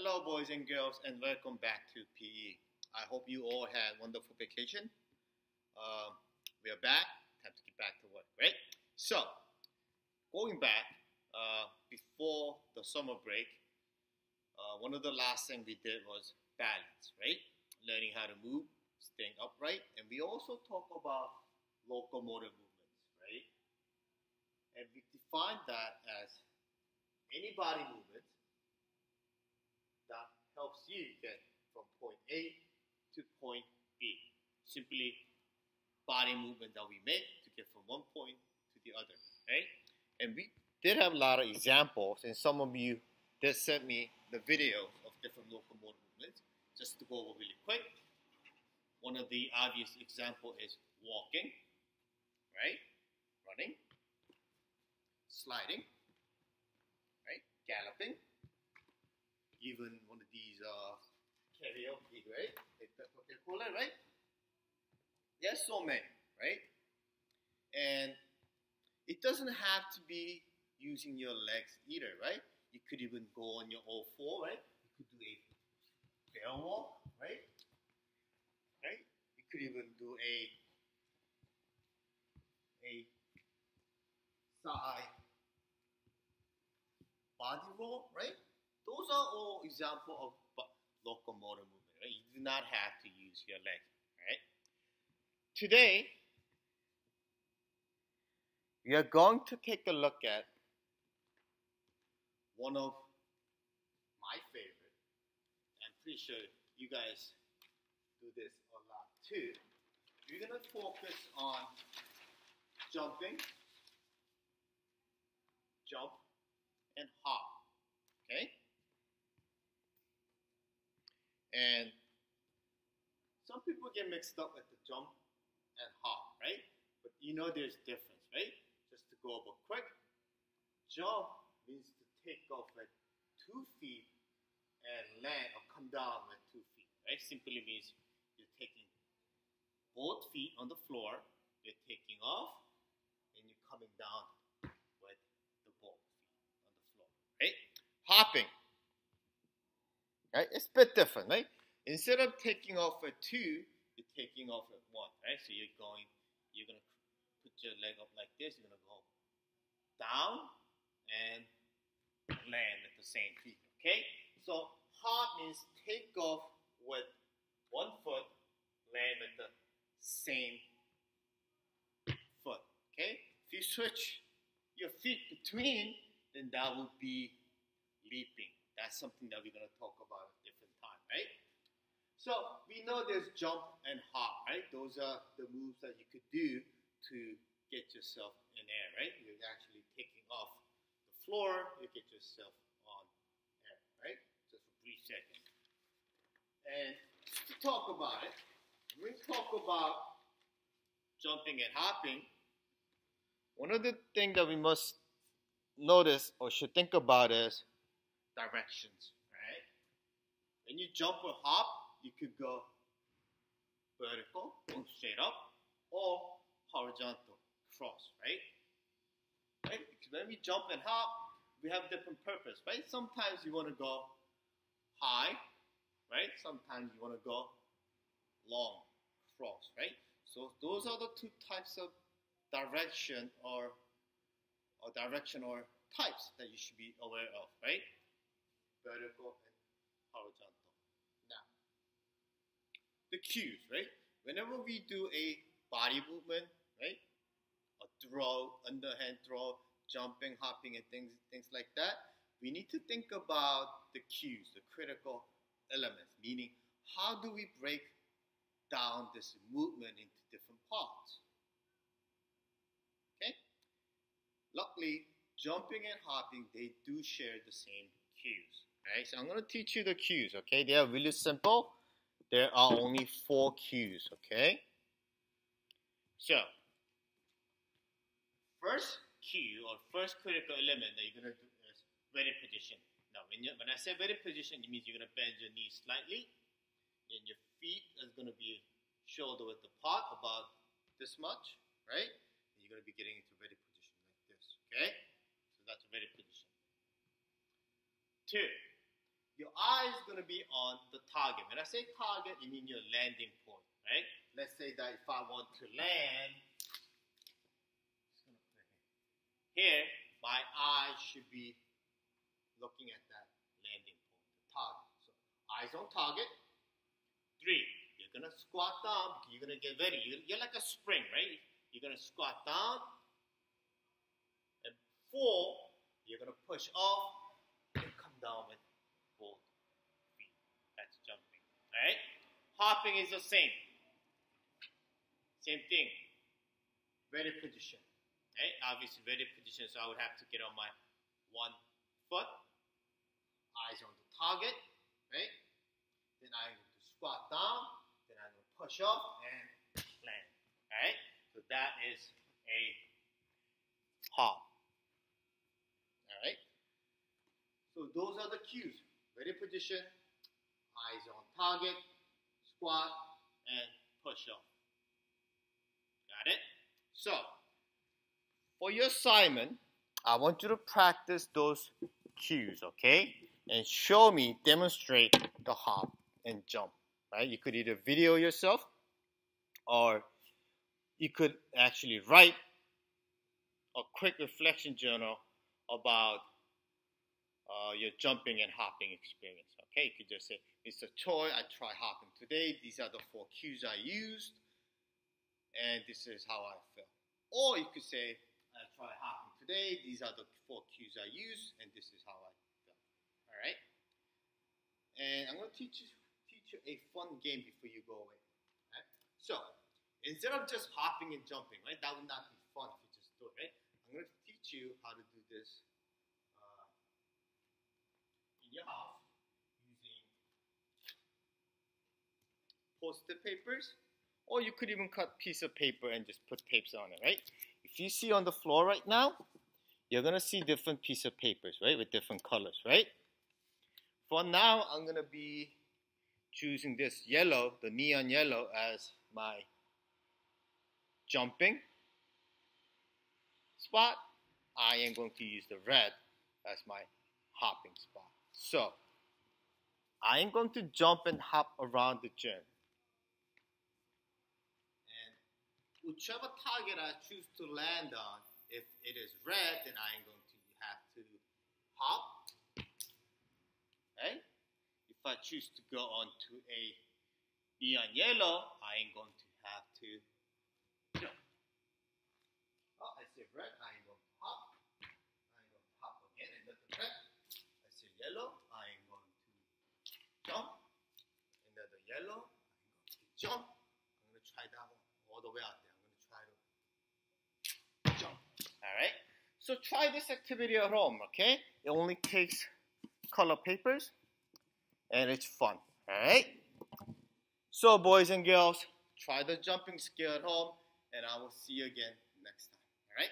Hello, boys and girls, and welcome back to PE. I hope you all had a wonderful vacation. We are back. Time to get back to work, right? So, going back before the summer break, one of the last things we did was balance, right? Learning how to move, staying upright, and we also talk about locomotive movements, right? And we define that as any body movement that helps you get from point A to point B. Simply body movement that we make to get from one point to the other, right? And we did have a lot of examples, and some of you did send me the videos of different locomotive movements. Just to go over really quick, one of the obvious example is walking, right? Running, sliding, right? Galloping. Even one of these karaoke, right? That's what they call it, right? There's so many, right? And it doesn't have to be using your legs either, right? You could even go on your all four, right? You could do a bear walk, right? Right? You could even do a side body roll, right? Those are all examples of locomotor movement, right? You do not have to use your legs, right? Today, we are going to take a look at one of my favorite. I'm pretty sure you guys do this a lot too. We're going to focus on jumping, jump, and hop, okay? And some people get mixed up with the jump and hop, right? But you know there's difference, right? Just to go over quick, jump means to take off with 2 feet and land or come down with 2 feet, right? Simply means you're taking both feet on the floor, you're taking off, and you're coming down with the both feet on the floor, right? Hopping. Right? It's a bit different, right? Instead of taking off at 2, you're taking off at 1, right? So you're gonna put your leg up like this. You're gonna go down and land at the same feet. Okay? So hop means take off with 1 foot, land at the same foot. Okay? If you switch your feet between, then that would be leaping. That's something that we're going to talk about at a different time, right? So we know there's jump and hop, right? Those are the moves that you could do to get yourself in air, right? You're actually taking off the floor, you get yourself on air, right? Just for a brief second. And to talk about it, when we talk about jumping and hopping, one of the things that we must notice or should think about is directions, right? When you jump or hop, you could go vertical, going straight up, or horizontal, cross, right? Right? Because when we jump and hop, we have different purpose, right? Sometimes you want to go high, right? Sometimes you want to go long, cross, right? So those are the 2 types of direction or types that you should be aware of, right? Vertical and horizontal. Now, the cues, right? Whenever we do a body movement, right? A throw, underhand throw, jumping, hopping, and things like that, we need to think about the cues, the critical elements, meaning how do we break down this movement into different parts? Okay? Luckily, jumping and hopping, they do share the same cues. Right? So I'm going to teach you the cues, okay? They are really simple. There are only 4 cues, okay? So, first cue or first critical element that you're going to do is ready position. Now, when I say ready position, it means you're going to bend your knees slightly, and your feet is going to be shoulder width apart, about this much, right? And you're going to be getting into ready position like this, okay? So that's a ready position. 2, your eye is going to be on the target. When I say target, you mean your landing point, right? Let's say that if I want to land here, my eye should be looking at that landing point, the target. So eyes on target. 3, you're going to squat down because you're going to get ready. You're like a spring, right? You're going to squat down. And 4, you're going to push off and come down with both feet. That's jumping, right? Hopping is the same. Same thing. Ready position, right? Obviously ready position, so I would have to get on my 1 foot. Eyes on the target, right? Then I'm going to squat down. Then I'm going to push off and land, right? So that is a hop. Alright? So those are the cues. Ready position, eyes on target, squat, and push off. Got it? So, for your assignment, I want you to practice those cues, okay? And show me, demonstrate the hop and jump, right? You could either video yourself or you could actually write a quick reflection journal about your jumping and hopping experience. Okay, you could just say, Mr. Choi, I tried hopping today. These are the 4 cues I used, and this is how I felt. Or you could say, I tried hopping today. These are the 4 cues I used, and this is how I felt. All right. And I'm going to teach you a fun game before you go away. Right? So instead of just hopping and jumping, right? That would not be fun if you just do it, right? I'm going to teach you how to do this in your house using post-it papers, or you could even cut a piece of paper and just put tapes on it, right? If you see on the floor right now, you're going to see different pieces of papers, right, with different colors, right? For now, I'm going to be choosing this yellow, the neon yellow, as my jumping spot. I am going to use the red as my hopping spot. So, I am going to jump and hop around the gym. And whichever target I choose to land on, if it is red, then I am going to have to hop. Okay? If I choose to go on to a neon yellow, I am going to have to jump. Oh, I see red, I am going to hop. I am going to hop again and look at red. I see yellow, I am going to jump. Another yellow, I'm going to jump. I'm going to try that one all the way out there. I'm going to try to jump. Alright? So try this activity at home, okay? It only takes color papers and it's fun. Alright? So boys and girls, try the jumping skill at home and I will see you again next time. Alright?